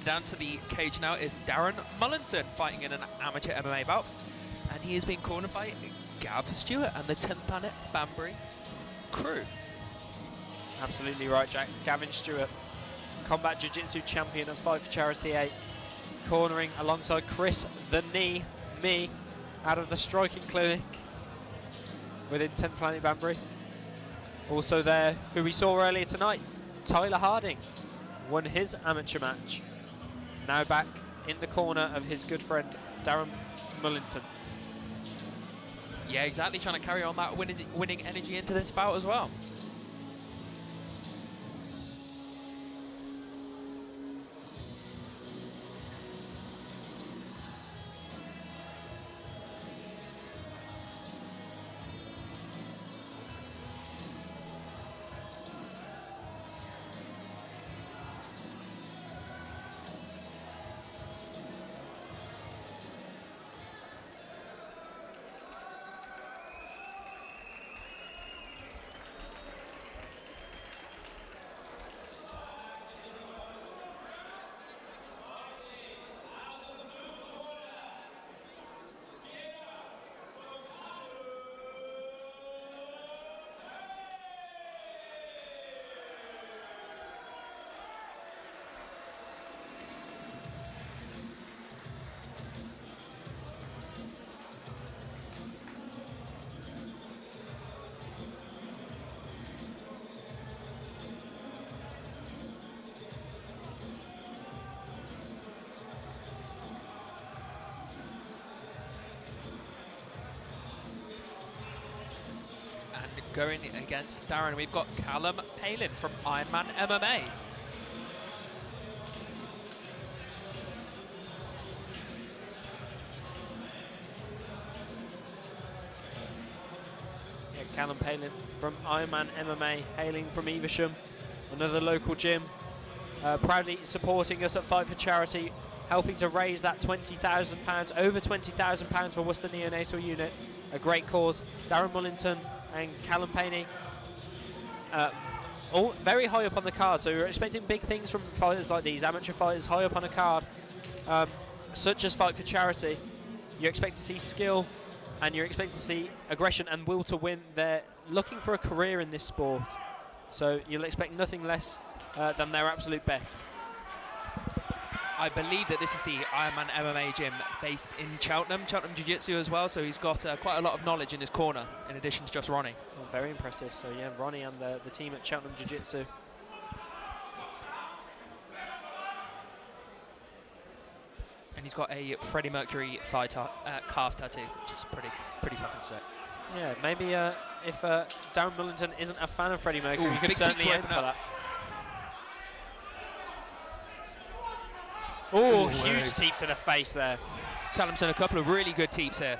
down to the cage now is Darren Mullinton, fighting in an amateur MMA bout. And he is being cornered by Gav Stewart and the 10th Planet Banbury crew. Absolutely right, Jack. Gavin Stewart, Combat Jiu-Jitsu champion of Fight for Charity 8, cornering alongside Chris the Knee, me, out of the striking clinic within 10th Planet Banbury. Also there, who we saw earlier tonight, Tyler Harding, won his amateur match. Now back in the corner of his good friend, Darren Mullinton. Yeah, exactly, trying to carry on that winning energy into this bout as well. Going against Darren, we've got Callum Palin from Ironman MMA. Yeah, Callum Palin from Ironman MMA, hailing from Evesham, another local gym, proudly supporting us at Fight for Charity, helping to raise that £20,000, over £20,000 for Worcester Neonatal Unit, a great cause. Darren Mullinton and Callum Palin, all very high up on the card, so you're expecting big things from fighters like these, amateur fighters high up on a card, such as Fight for Charity. You expect to see skill, and you expect to see aggression and will to win. They're looking for a career in this sport, so you'll expect nothing less than their absolute best. I believe that this is the Ironman MMA gym based in Cheltenham Jiu-Jitsu as well, so he's got quite a lot of knowledge in his corner, in addition to just Ronnie. Well, very impressive. So yeah, Ronnie and the team at Cheltenham Jiu-Jitsu. And he's got a Freddie Mercury calf tattoo, which is pretty fucking sick. Yeah, maybe if Darren Mullinton isn't a fan of Freddie Mercury, you could certainly aim for that. Oh, huge teep to the face there. Callum's done a couple of really good teeps here.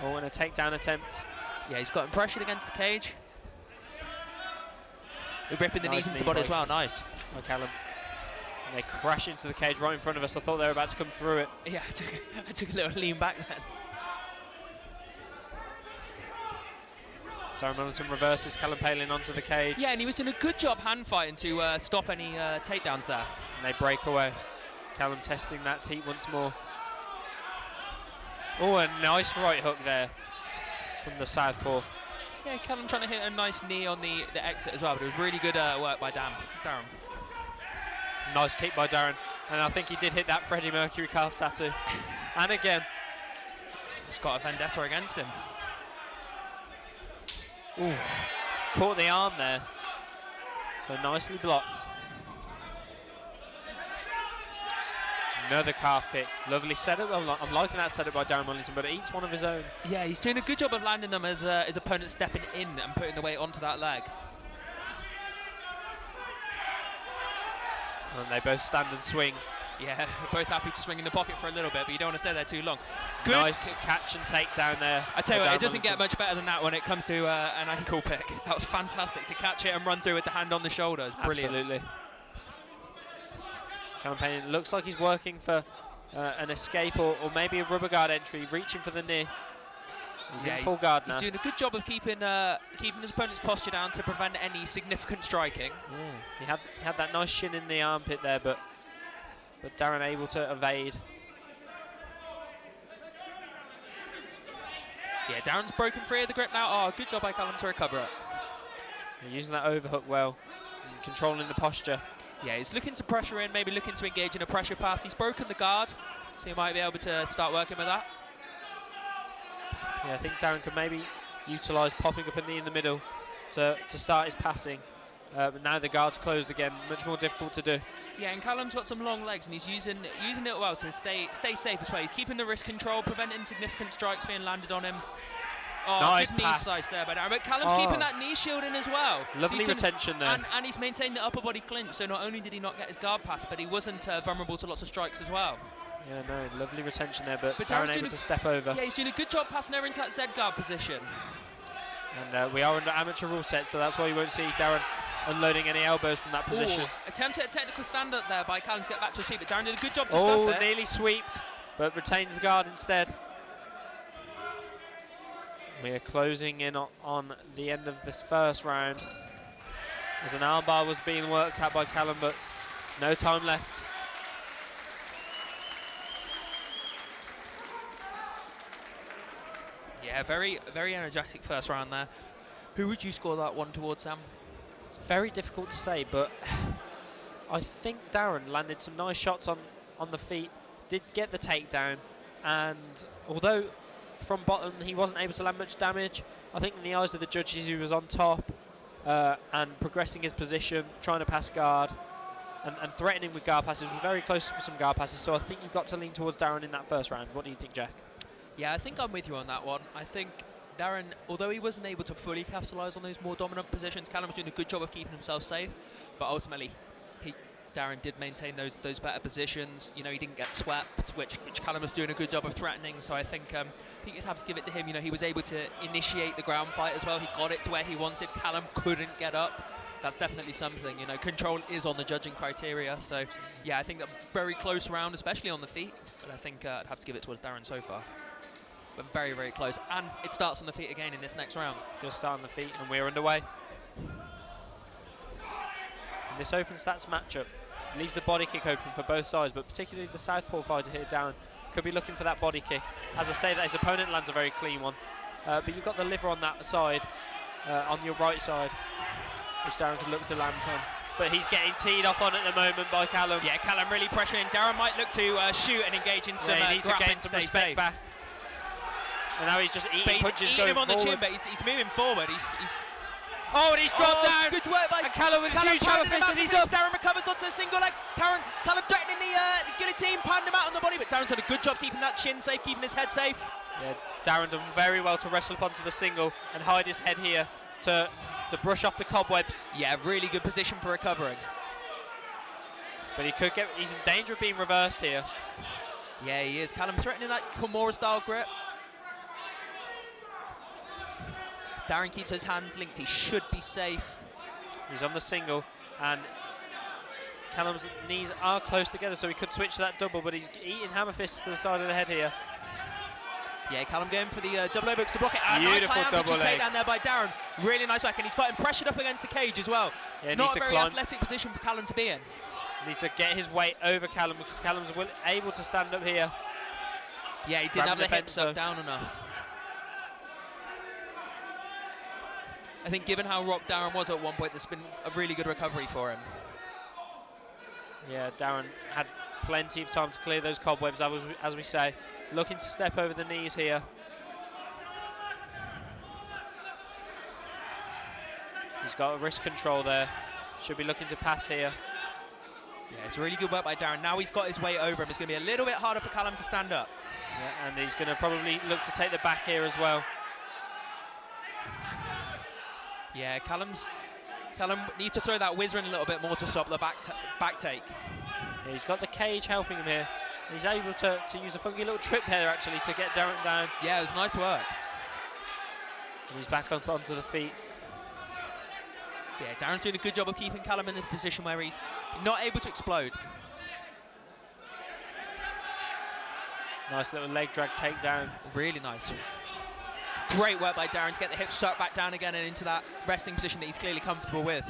Oh, and a takedown attempt. Yeah, he's got impression against the cage. Ripping the knees into the body as well, nice. Oh, Callum. And they crash into the cage right in front of us. I thought they were about to come through it. Yeah, I took a little lean back then. Darren Mullinton reverses Callum Palin onto the cage. Yeah, and he was doing a good job hand fighting to stop any takedowns there. And they break away. Callum testing that teep once more. Oh, a nice right hook there from the southpaw. Yeah, Callum trying to hit a nice knee on the exit as well, but it was really good work by Darren. Nice kick by Darren, and I think he did hit that Freddie Mercury calf tattoo. And again. He's got a vendetta against him. Ooh, caught the arm there. So nicely blocked. Another calf kick. Lovely setup. I'm liking that setup by Darren Mullinton, but each one of his own. Yeah, he's doing a good job of landing them as his opponent stepping in and putting the weight onto that leg. And they both stand and swing. Yeah, both happy to swing in the pocket for a little bit, but you don't want to stay there too long. Good. Nice catch and take down there. I tell you what, it doesn't get much better than that when it comes to an ankle pick. That was fantastic to catch it and run through with the hand on the shoulder. It's brilliant. Absolutely. Campaign looks like he's working for an escape or maybe a rubber guard entry, reaching for the knee. He's in full guard now. He's doing a good job of keeping his opponent's posture down to prevent any significant striking. Yeah, he had that nice shin in the armpit there, but but Darren able to evade. Yeah, Darren's broken free of the grip now. Oh, good job by Callum to recover it. They're using that overhook well, and controlling the posture. Yeah, he's looking to pressure in, maybe looking to engage in a pressure pass. He's broken the guard, so he might be able to start working with that. Yeah, I think Darren could maybe utilise popping up a knee in the middle to start his passing. But now the guard's closed again, much more difficult to do. Yeah, and Callum's got some long legs, and he's using it well to stay safe as well. He's keeping the wrist control, preventing significant strikes being landed on him. Oh, nice good knee pass. slice there by Darren. But Callum's keeping that knee shield in as well. Lovely retention there. And he's maintained the upper body clinch, so not only did he not get his guard pass, but he wasn't vulnerable to lots of strikes as well. Yeah, no, lovely retention there, but Darren's Darren able to step over. Yeah, he's doing a good job passing over into that Z guard position. And we are under amateur rule set, so that's why you won't see Darren unloading any elbows from that position. Ooh, attempt at a technical stand-up there by Callum to get back to his feet, but Darren did a good job to stuff it. Nearly sweeped, but retains the guard instead. We are closing in on the end of this first round. As an armbar was being worked at by Callum, but no time left. Yeah, very, very energetic first round there. Who would you score that one towards, Sam? It's very difficult to say, but I think Darren landed some nice shots on the feet, did get the takedown, and although from bottom he wasn't able to land much damage, I think in the eyes of the judges he was on top and progressing his position, trying to pass guard and threatening with guard passes. We're very close for some guard passes, so I think you've got to lean towards Darren in that first round. What do you think, Jack? Yeah, I think I'm with you on that one. I think Darren, although he wasn't able to fully capitalise on those more dominant positions, Callum was doing a good job of keeping himself safe, but ultimately Darren did maintain those better positions. You know, he didn't get swept, which Callum was doing a good job of threatening. So I think you'd have to give it to him. You know, he was able to initiate the ground fight as well. He got it to where he wanted. Callum couldn't get up. That's definitely something. You know, control is on the judging criteria. So yeah, I think a very close round, especially on the feet. But I think I'd have to give it towards Darren so far. But very, very close. And it starts on the feet again in this next round. Just start on the feet, and we're underway. In this open stats matchup, leaves the body kick open for both sides, but particularly the southpaw fighter here, Darren, could be looking for that body kick. As I say, that his opponent lands a very clean one, but you've got the liver on that side, on your right side, which Darren could look to land on. But he's getting teed off on at the moment by Callum. Yeah, Callum really pressuring. Darren might look to shoot and engage in some he needs to gain some respect back. And now he's just eating punches going him on forward. the chin, but he's moving forward. Oh, and he's dropped down. Good work by Callum with a huge hammer fist, and he's up. Darren recovers onto a single leg. Callum threatening the guillotine, pounding him out on the body, but Darren's done a good job keeping that chin safe, keeping his head safe. Yeah, Darren done very well to wrestle up onto the single and hide his head here to brush off the cobwebs. Yeah, really good position for recovering. But he's in danger of being reversed here. Yeah, he is. Callum threatening that Kimura-style grip. Darren keeps his hands linked. He should be safe. He's on the single, and Callum's knees are close together, so he could switch to that double, but he's eating hammer fists to the side of the head here. Yeah, Callum going for the double overhooks to block it. Beautiful nice double leg takedown there by Darren. Really nice work, and he's got him pressured up against the cage as well. Yeah, not a very athletic position for Callum to be in. Needs to get his weight over Callum, because Callum's able to stand up here. Yeah, he didn't have the hips up down enough. I think given how rocked Darren was at one point, there's been a really good recovery for him. Yeah, Darren had plenty of time to clear those cobwebs, as we say. Looking to step over the knees here. He's got a wrist control there. Should be looking to pass here. Yeah, it's really good work by Darren. Now he's got his weight over him. It's going to be a little bit harder for Callum to stand up. Yeah, and he's going to probably look to take the back here as well. Yeah, Callum needs to throw that whizzer in a little bit more to stop the back take. Yeah, he's got the cage helping him here. He's able to use a funky little trip there actually to get Darren down. Yeah, it was nice work. And he's back up onto the feet. Yeah, Darren's doing a good job of keeping Callum in the position where he's not able to explode. Nice little leg drag takedown. Really nice. Great work by Darren to get the hips sucked back down again and into that resting position that he's clearly comfortable with.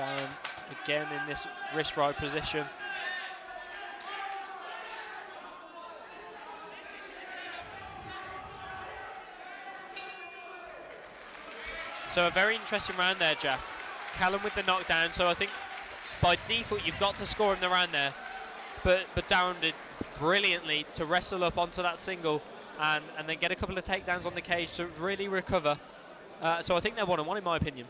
Darren again in this wrist right position. So a very interesting round there, Jack. Callum with the knockdown, so I think by default you've got to score in the round there. But Darren did brilliantly to wrestle up onto that single and then get a couple of takedowns on the cage to really recover. So I think they're 1-1 in my opinion.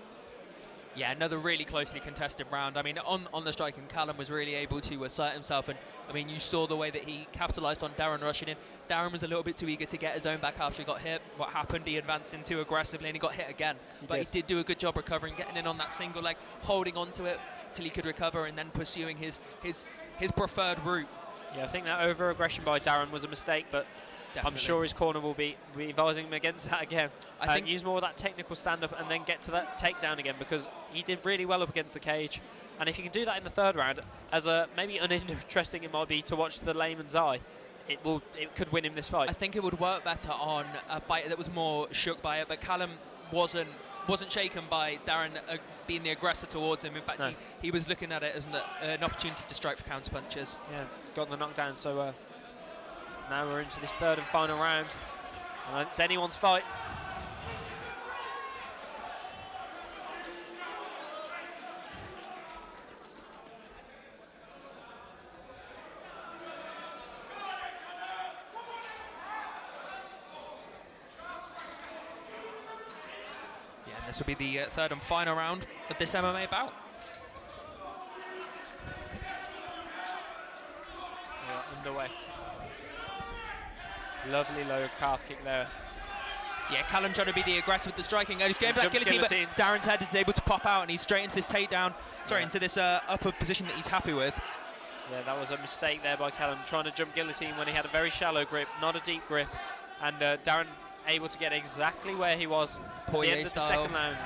Yeah, another really closely contested round. I mean, on the striking, Callum was really able to assert himself, and I mean, you saw the way that he capitalised on Darren rushing in. Darren was a little bit too eager to get his own back after he got hit. What happened? He advanced in too aggressively and he got hit again. He did do a good job recovering, getting in on that single leg, holding onto it till he could recover, and then pursuing his preferred route. Yeah, I think that over-aggression by Darren was a mistake, but definitely. I'm sure his corner will be advising him against that again. I think use more of that technical stand-up and then get to that takedown again, because he did really well up against the cage. And if you can do that in the third round, as maybe uninteresting it might be to watch the layman's eye, it could win him this fight. I think it would work better on a fighter that was more shook by it, but Callum wasn't shaken by Darren being the aggressor towards him. In fact, no. he was looking at it as an opportunity to strike for counter punches. Yeah, got the knockdown. So now we're into this third and final round, and it's anyone's fight. This will be the third and final round of this MMA bout. Yeah, underway. Lovely low calf kick there. Yeah, Callum trying to be the aggressor with the striking. He's going for that guillotine, but Darren's head is able to pop out, and he's straight into this takedown. Sorry, into this upper position that he's happy with. Yeah, that was a mistake there by Callum, trying to jump guillotine when he had a very shallow grip, not a deep grip. And Darren able to get exactly where he was at the end of the second round.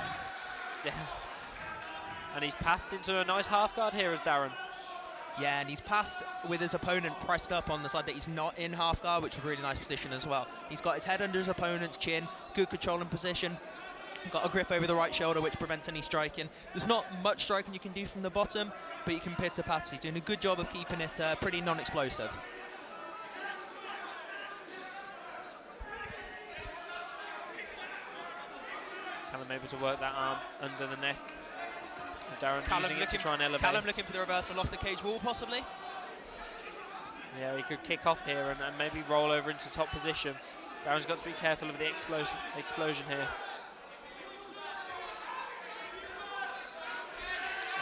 Yeah. And he's passed into a nice half guard here as Darren. Yeah, and he's passed with his opponent pressed up on the side that he's not in half guard, which is a really nice position as well. He's got his head under his opponent's chin, good controlling position. Got a grip over the right shoulder, which prevents any striking. There's not much striking you can do from the bottom, but you can pitter-patter. He's doing a good job of keeping it pretty non-explosive. Callum able to work that arm under the neck. Darren using it to try and elevate. Callum looking for the reversal off the cage wall, possibly. Yeah, he could kick off here and maybe roll over into top position. Darren's got to be careful of the explosion here.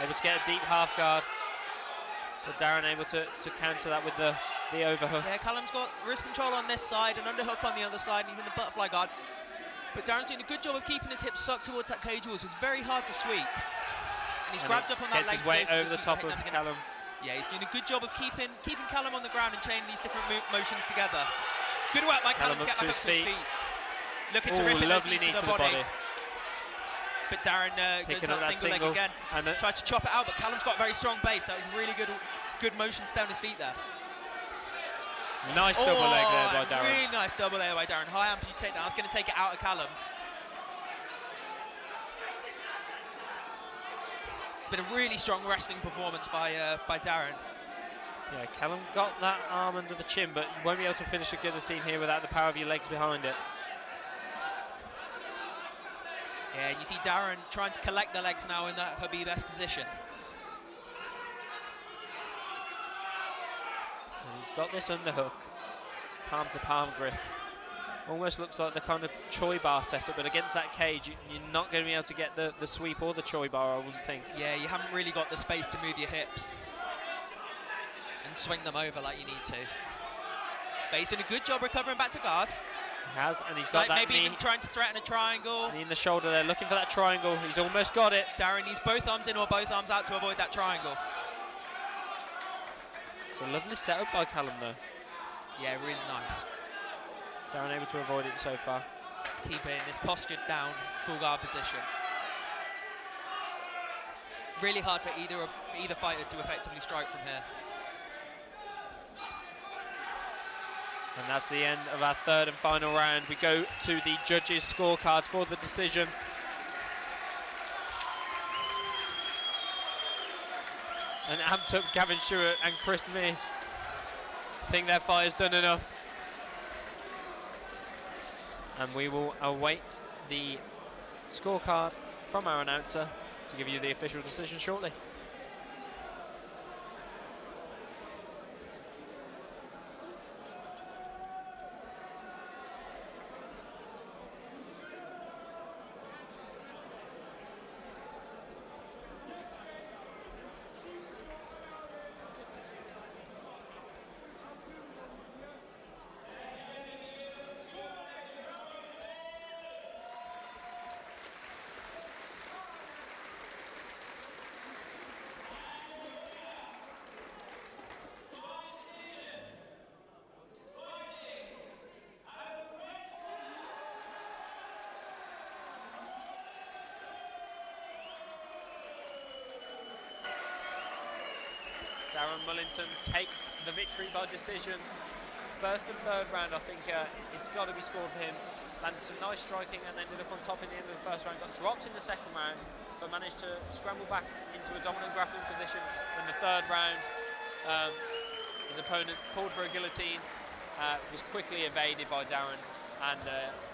Able to get a deep half guard, but Darren able to counter that with the overhook. Yeah, Callum's got wrist control on this side and underhook on the other side, and he's in the butterfly guard. But Darren's doing a good job of keeping his hips sucked towards that cage wall, so it's very hard to sweep. And he's grabbed up on that leg. Gets his weight over the top of Callum. Yeah, he's doing a good job of keeping Callum on the ground and chaining these different motions together. Good work by Callum to get back up to his feet. Looking to rip it lovely knee to the body. But Darren goes for that single leg again. And tries to chop it out, but Callum's got a very strong base. That was really good motions down his feet there. Nice double leg there by Darren. Really nice double leg by Darren. High amplitude takedown. That's going to take it out of Callum. It's been a really strong wrestling performance by Darren. Yeah, Callum got that arm under the chin, but you won't be able to finish a guillotine here without the power of your legs behind it. Yeah, and you see Darren trying to collect the legs now in that Habib's position. And he's got this underhook, palm to palm grip. Almost looks like the kind of Choi bar setup, but against that cage, you're not going to be able to get the sweep or the Choi bar, I wouldn't think. Yeah, you haven't really got the space to move your hips and swing them over like you need to. But he's doing a good job recovering back to guard. He has, and he's got that maybe knee. Even trying to threaten a triangle. Knee in the shoulder there, looking for that triangle. He's almost got it. Darren needs both arms in or both arms out to avoid that triangle. It's a lovely setup by Callum, though. Yeah, really nice. Darren able to avoid it so far. Keeping this postured down, full guard position. Really hard for either fighter to effectively strike from here. And that's the end of our third and final round. We go to the judges' scorecards for the decision. and amped up Gavin Stewart and Chris Mee. I think their fight has done enough. And we will await the scorecard from our announcer to give you the official decision shortly. Darren Mullinton takes the victory by decision. First and third round, I think it's got to be scored for him. Landed some nice striking and ended up on top in the end of the first round. Got dropped in the second round, but managed to scramble back into a dominant grappling position in the third round. His opponent called for a guillotine, was quickly evaded by Darren, and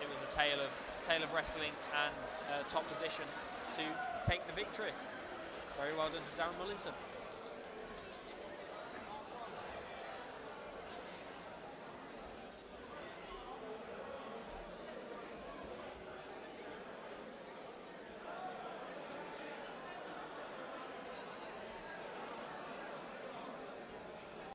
it was a tale of wrestling and top position to take the victory. Very well done to Darren Mullinton.